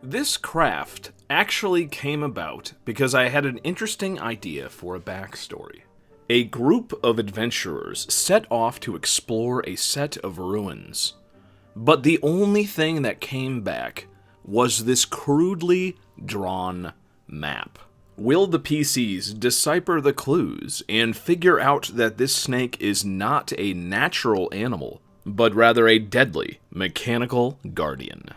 This craft actually came about because I had an interesting idea for a backstory. A group of adventurers set off to explore a set of ruins, but the only thing that came back was this crudely drawn map. Will the PCs decipher the clues and figure out that this snake is not a natural animal, but rather a deadly mechanical guardian?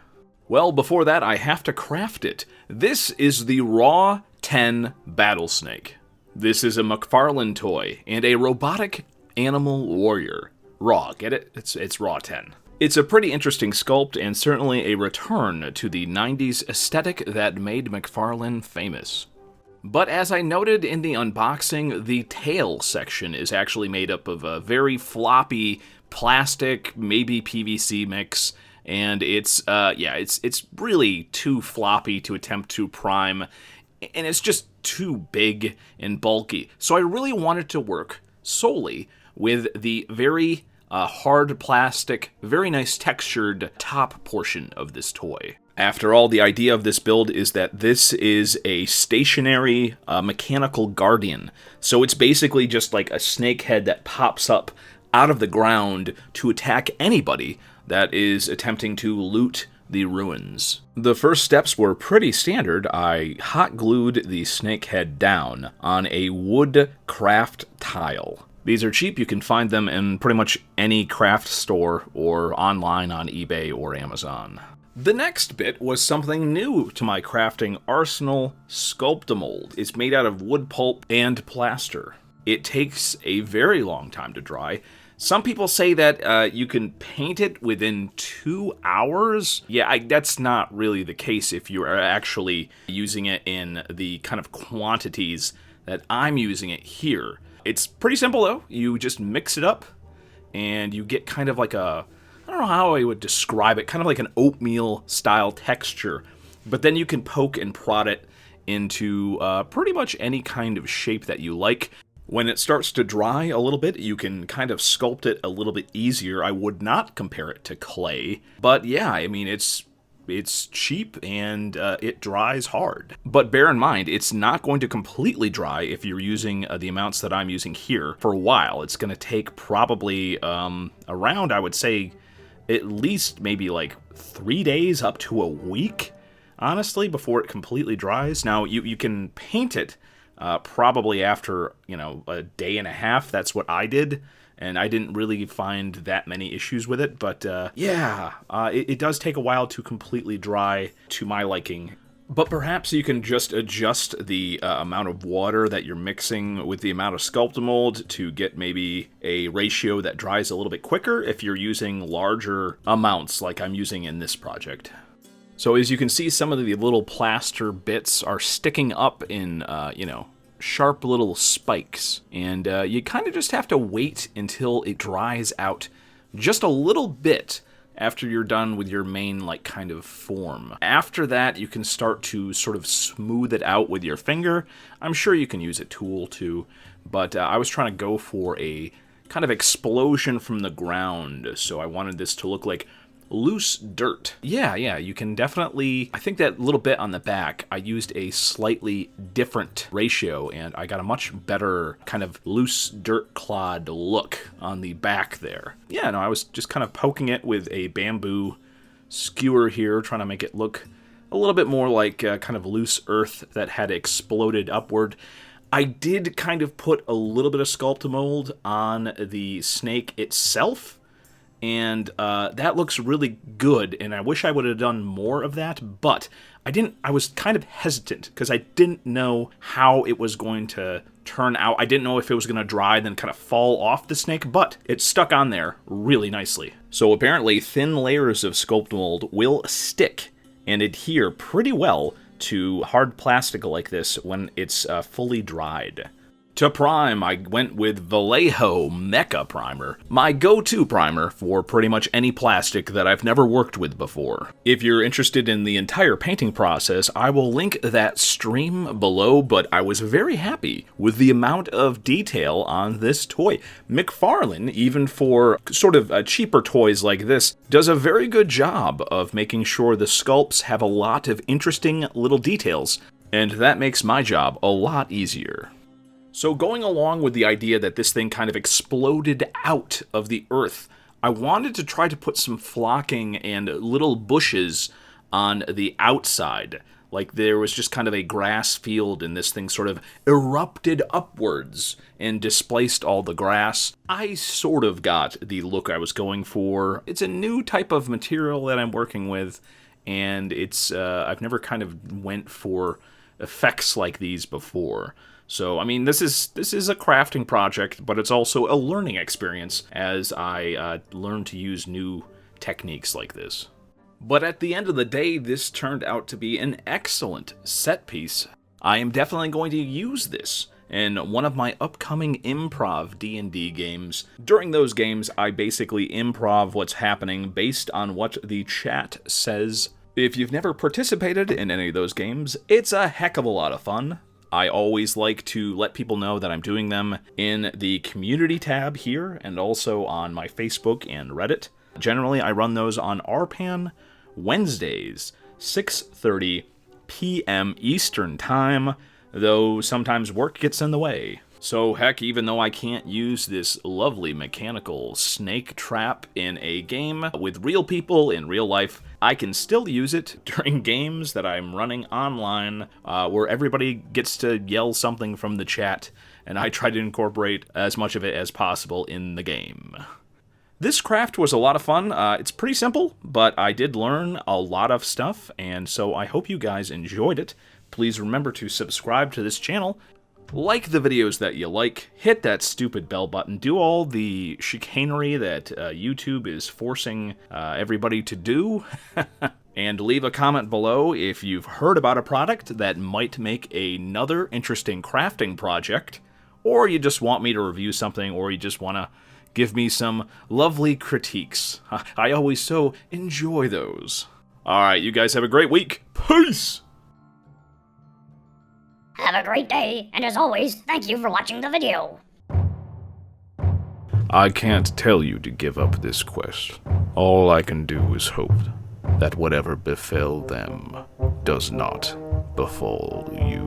Well, before that, I have to craft it. This is the Raw 10 Battlesnake. This is a McFarlane toy and a robotic animal warrior. Raw, get it? It's Raw 10. It's a pretty interesting sculpt and certainly a return to the 90s aesthetic that made McFarlane famous. But as I noted in the unboxing, the tail section is actually made up of a very floppy plastic, maybe PVC mix, and it's really too floppy to attempt to prime, and it's just too big and bulky. So I really wanted to work solely with the very hard plastic, very nice textured top portion of this toy. After all, the idea of this build is that this is a stationary mechanical guardian. So it's basically just like a snake head that pops up out of the ground to attack anybody that is attempting to loot the ruins. The first steps were pretty standard. I hot glued the snake head down on a wood craft tile. These are cheap. You can find them in pretty much any craft store or online on eBay or Amazon. The next bit was something new to my crafting arsenal, Sculpta Mold. It's made out of wood pulp and plaster. It takes a very long time to dry. Some people say that you can paint it within 2 hours. Yeah, that's not really the case if you are actually using it in the kind of quantities that I'm using it here. It's pretty simple though. You just mix it up and you get kind of like a, I don't know how I would describe it, kind of like an oatmeal style texture. But then you can poke and prod it into pretty much any kind of shape that you like. When it starts to dry a little bit, you can kind of sculpt it a little bit easier. I would not compare it to clay. But yeah, I mean, it's cheap and it dries hard. But bear in mind, it's not going to completely dry if you're using the amounts that I'm using here for a while. It's going to take probably around, I would say, at least maybe like 3 days up to a week, honestly, before it completely dries. Now, you can paint it probably after, a day and a half. That's what I did. And I didn't really find that many issues with it. But it does take a while to completely dry to my liking. But perhaps you can just adjust the amount of water that you're mixing with the amount of Sculpta Mold to get maybe a ratio that dries a little bit quicker if you're using larger amounts like I'm using in this project. So as you can see, some of the little plaster bits are sticking up in, sharp little spikes. And you kind of just have to wait until it dries out just a little bit after you're done with your main, kind of form. After that, you can start to sort of smooth it out with your finger. I'm sure you can use a tool too, but I was trying to go for a kind of explosion from the ground, so I wanted this to look like loose dirt. Yeah, you can definitely, I think that little bit on the back, I used a slightly different ratio, and I got a much better kind of loose dirt clod look on the back there. Yeah, no, I was just kind of poking it with a bamboo skewer here, trying to make it look a little bit more like kind of loose earth that had exploded upward. I did kind of put a little bit of Sculpta Mold on the snake itself, and that looks really good, and I wish I would have done more of that, but I was kind of hesitant, because I didn't know how it was going to turn out. I didn't know if it was going to dry and then kind of fall off the snake, but it stuck on there really nicely. So apparently, thin layers of Sculpta Mold will stick and adhere pretty well to hard plastic like this when it's fully dried. To prime, I went with Vallejo Mecha Primer, my go-to primer for pretty much any plastic that I've never worked with before. If you're interested in the entire painting process, I will link that stream below, but I was very happy with the amount of detail on this toy. McFarlane, even for sort of cheaper toys like this, does a very good job of making sure the sculpts have a lot of interesting little details, and that makes my job a lot easier. So going along with the idea that this thing kind of exploded out of the earth, I wanted to try to put some flocking and little bushes on the outside. Like there was just kind of a grass field and this thing sort of erupted upwards and displaced all the grass. I sort of got the look I was going for. It's a new type of material that I'm working with, and it's I've never kind of went for effects like these before. So, I mean, this is a crafting project, but it's also a learning experience as I learn to use new techniques like this. But at the end of the day, this turned out to be an excellent set piece. I am definitely going to use this in one of my upcoming improv D&D games. During those games, I basically improv what's happening based on what the chat says. If you've never participated in any of those games, it's a heck of a lot of fun. I always like to let people know that I'm doing them in the community tab here and also on my Facebook and Reddit. Generally, I run those on RPAN Wednesdays, 6:30 p.m. Eastern Time, though sometimes work gets in the way. So heck, even though I can't use this lovely mechanical snake trap in a game with real people in real life, I can still use it during games that I'm running online where everybody gets to yell something from the chat, and I try to incorporate as much of it as possible in the game. This craft was a lot of fun. It's pretty simple, but I did learn a lot of stuff, and so I hope you guys enjoyed it. Please remember to subscribe to this channel. Like the videos that you like, hit that stupid bell button, do all the chicanery that YouTube is forcing everybody to do, and leave a comment below if you've heard about a product that might make another interesting crafting project, or you just want me to review something, or you just want to give me some lovely critiques. I always so enjoy those. Alright, you guys have a great week. Peace! Have a great day, and as always, thank you for watching the video. I can't tell you to give up this quest. All I can do is hope that whatever befell them does not befall you.